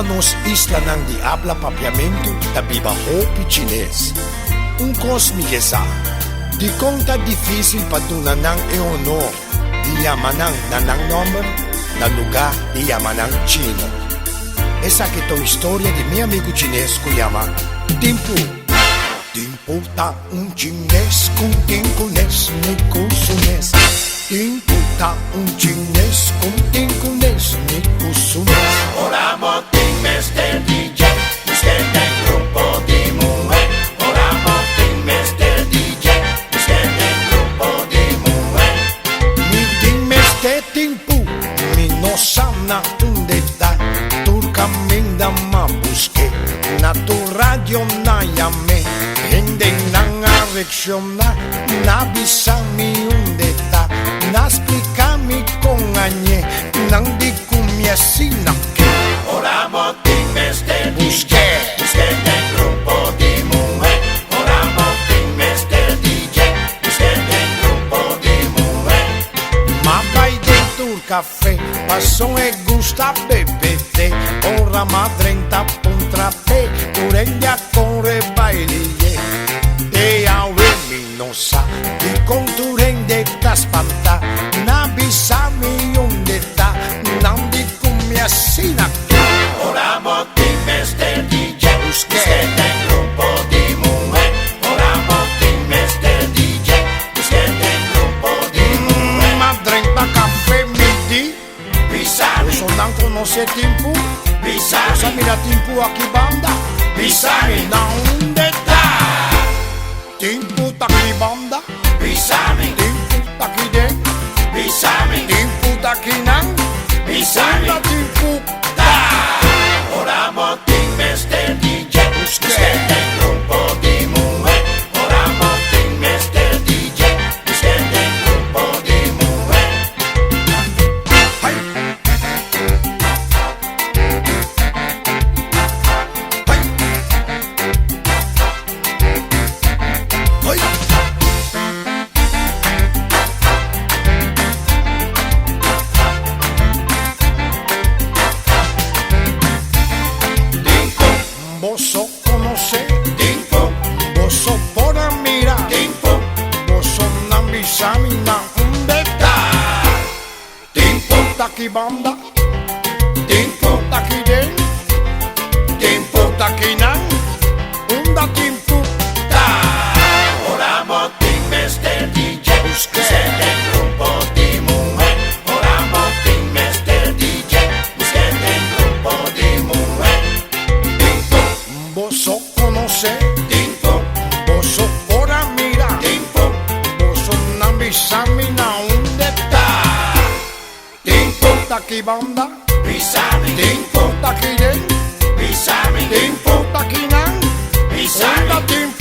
nos isla ng di habla papiamento da viva hopi chines. Un cosmigesa, di conta difícil patunan ng honor, di yamanang nanang number, na lugar di yamanang chino. Esa que tu historia de mi amigo chines ko llama Timpu. Timpu ta un chines kung tingkunes ni kusunes. Timpu ta un chines kung tingkunes ni kusunes. Ora moting Mr. DJ, Mr. del grupo di mujer. Ora moting Mr. DJ, Mr. del grupo di mujer. Mi dime este Timpu, mi no sana unde da. Tur caminda ma busque, na tu radio na llame. Hindi nang areksyon na bisami unde da. Nasplicami con anye, nang di kumyasinake. Ora moting Mr. DJ, Busque. Mr. del grupo di mujer. Ora moting Mr. DJ, Mr. del grupo di mujer. Ma vai dentro il caffè, passo e gusta bebete. Ora madrenta puntra pe, urenglia corre bailie. E aue mi non sa, di conturende ta spanta. Na bisami unde ta, nan di kumyasina. Ora moting Mr. DJ, Busque. Mr. del grupo di mujer. Ora moting Mr. DJ, Mr. del grupo di mujer. Madrenta caffè mi di, Bisami, eso non conosce Timpu. Cosa Bisami, mira Timpu aquí banda? Bisami, Na unde ta, Timpu ta ki banda. Bisami, Timpu ta ki den, Bisami, Timpu ta ki nang. Bisami. Na Timpu Ora moting Mr. DJ, Busque. Mr. del grupo di mujer. Ora moting Mr. DJ, Mr. del grupo di mujer. Hai. Hai. Hai. Vos conoce, Timpo, vos por mirar, Timpo, vos non bisami na unde ta. Timpo, Ta ki banda, Timpo, ta ki den, Timpo. ta ki nang. Unda Timpu Ora moting Mr. DJ, Busque. Mr. del grupo di mujer. Ora moting Mr. DJ, Mr. del grupo di mujer. Timpo, vos conoce, Timpo, vos por mirar, Timpo, vos non bisami na unde ta. Timpo, Ta ki banda, Bisami, Timpu ta ki den, Bisami, Timpu ta ki nang. Bisami. Unda Timpu